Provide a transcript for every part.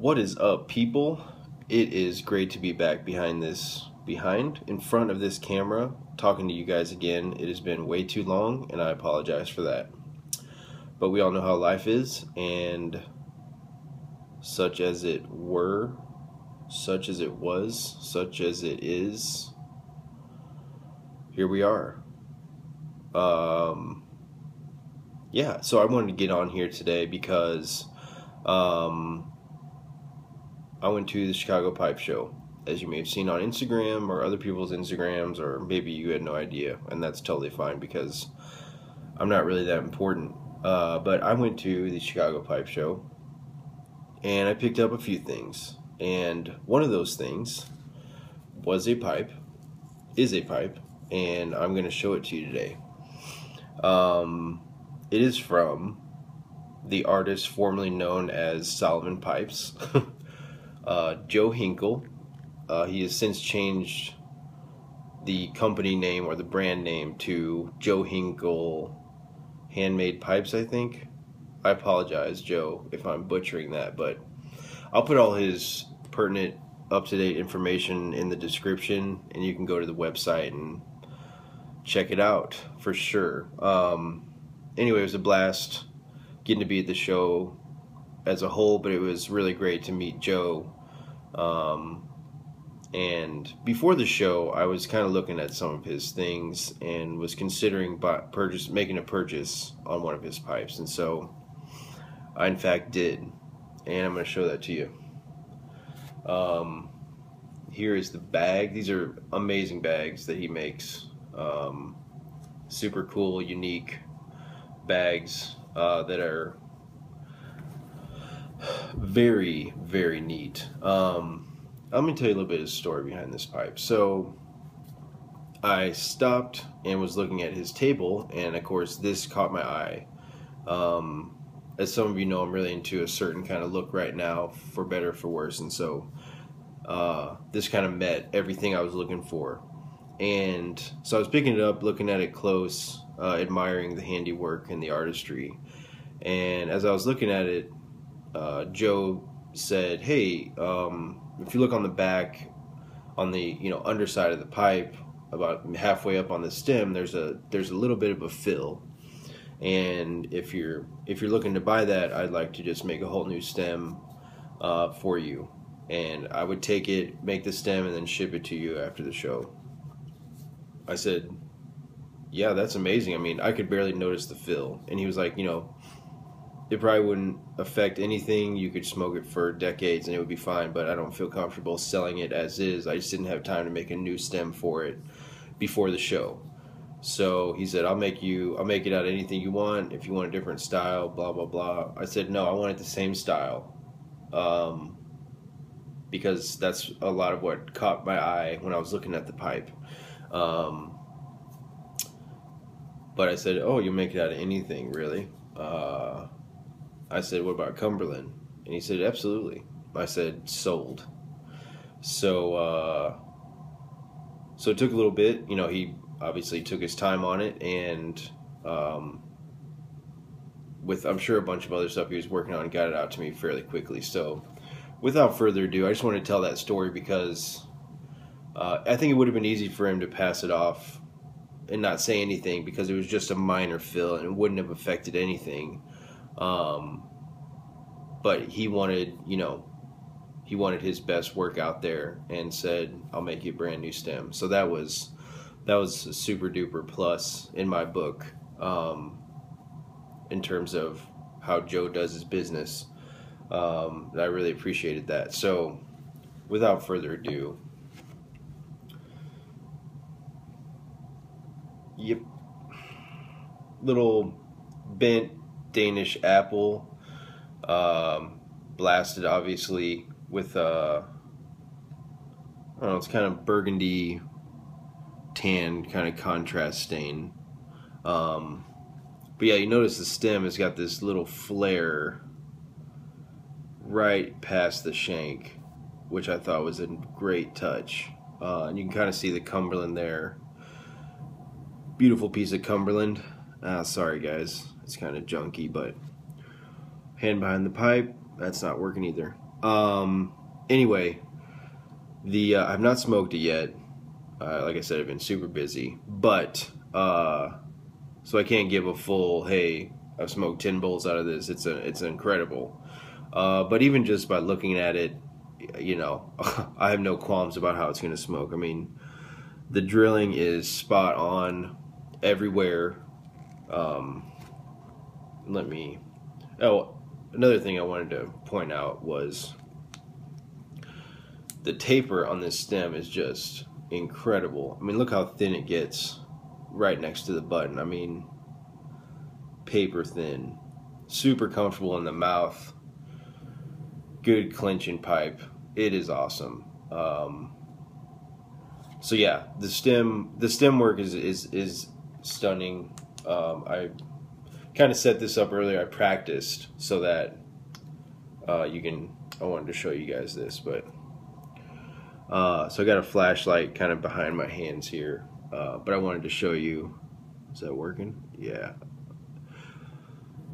What is up, people? It is great to be back in front of this camera, talking to you guys again. It has been way too long, and I apologize for that. But we all know how life is, and such as it were, such as it was, such as it is, here we are. Yeah, so I wanted to get on here today because I went to the Chicago Pipe Show, as you may have seen on Instagram or other people's Instagrams, or maybe you had no idea, and that's totally fine because I'm not really that important. But I went to the Chicago Pipe Show, and I picked up a few things, and one of those things is a pipe, and I'm going to show it to you today. It is from the artist formerly known as solomonpipes, Joe Hinkle. He has since changed the company name or the brand name to Joe Hinkle Handmade Pipes, I think. I apologize, Joe, if I'm butchering that, but I'll put all his pertinent, up-to-date information in the description, and you can go to the website and check it out for sure. Anyway, it was a blast getting to be at the show as a whole, but it was really great to meet Joe. And before the show, I was kind of looking at some of his things and was considering making a purchase on one of his pipes, and so I in fact did, and I'm going to show that to you. Here is the bag. These are amazing bags that he makes. Super cool, unique bags that are very, very neat. I'm going to tell you a little bit of the story behind this pipe. So I stopped and was looking at his table, and of course this caught my eye. As some of you know, I'm really into a certain kind of look right now, for better or for worse, and so this kind of met everything I was looking for. And so I was picking it up, looking at it close, admiring the handiwork and the artistry. And as I was looking at it, Joe said, "Hey, if you look on the back, on the underside of the pipe, about halfway up on the stem, there's a little bit of a fill. And if you're looking to buy that, I'd like to just make a whole new stem for you, and I would take it, make the stem, and then ship it to you after the show." I said, "Yeah, that's amazing. I mean, I could barely notice the fill." And he was like, "It probably wouldn't affect anything. You could smoke it for decades and it would be fine, but I don't feel comfortable selling it as is. I just didn't have time to make a new stem for it before the show. So he said, I'll make it out of anything you want. If you want a different style, blah, blah, blah." I said, "No, I want it the same style." Because that's a lot of what caught my eye when I was looking at the pipe. But I said, "Oh, you'll make it out of anything, really?" I said, "What about Cumberland?" And he said, "Absolutely." I said, "Sold." So it took a little bit. He obviously took his time on it, and with, I'm sure, a bunch of other stuff he was working on, got it out to me fairly quickly. So without further ado, I just want to tell that story because I think it would have been easy for him to pass it off and not say anything because it was just a minor fill and it wouldn't have affected anything. But he wanted his best work out there and said, "I'll make you a brand new stem." So that was a super duper plus in my book, in terms of how Joe does his business. I really appreciated that. So without further ado, yep, little bent Danish apple, blasted obviously with I don't know, it's kind of burgundy tan kind of contrast stain. But yeah, you notice the stem has got this little flare right past the shank, which I thought was a great touch. And you can kind of see the Cumberland there. Beautiful piece of Cumberland. Sorry guys, it's kind of junky, but hand behind the pipe, that's not working either. Anyway, I've not smoked it yet. Like I said, I've been super busy, but so I can't give a full, hey, I've smoked 10 bowls out of this. It's incredible. But even just by looking at it, you know, I have no qualms about how it's going to smoke. I mean, the drilling is spot on everywhere. Another thing I wanted to point out was the taper on this stem is just incredible. I mean, look how thin it gets right next to the button. I mean, paper thin, super comfortable in the mouth, good clenching pipe. It is awesome. So yeah, the stem work is stunning. I kind of set this up earlier. I practiced so that I wanted to show you guys this, but so I got a flashlight kind of behind my hands here, but I wanted to show you. Is that working? Yeah.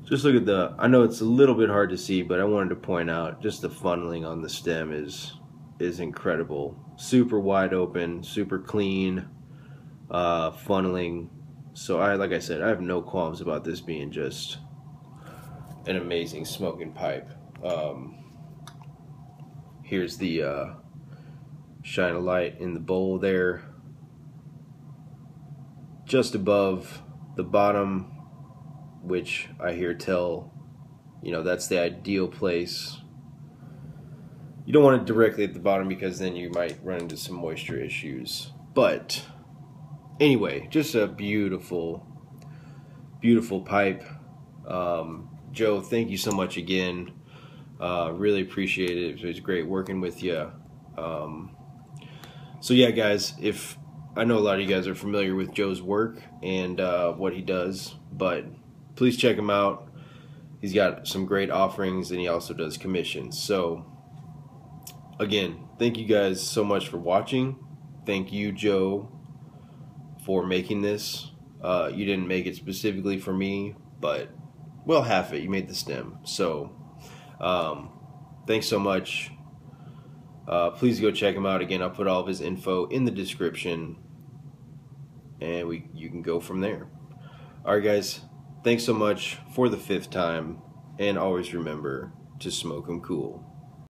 Just look at I know it's a little bit hard to see, but I wanted to point out just the funneling on the stem is incredible. Super wide open, super clean funneling. So like I said, I have no qualms about this being just an amazing smoking pipe. Here's the shine a light in the bowl there, just above the bottom, which I hear tell, you know, that's the ideal place. You don't want it directly at the bottom because then you might run into some moisture issues. But anyway, just a beautiful, beautiful pipe. Joe, thank you so much again. Really appreciate it. It was great working with you. So yeah, guys, I know a lot of you guys are familiar with Joe's work and what he does, but please check him out. He's got some great offerings, and he also does commissions. So again, thank you guys so much for watching. Thank you, Joe, for making this. You didn't make it specifically for me, but, well, half it. You made the stem. So thanks so much. Please go check him out. Again, I'll put all of his info in the description, and you can go from there. Alright, guys, thanks so much for the 5th time, and always remember to smoke 'em cool.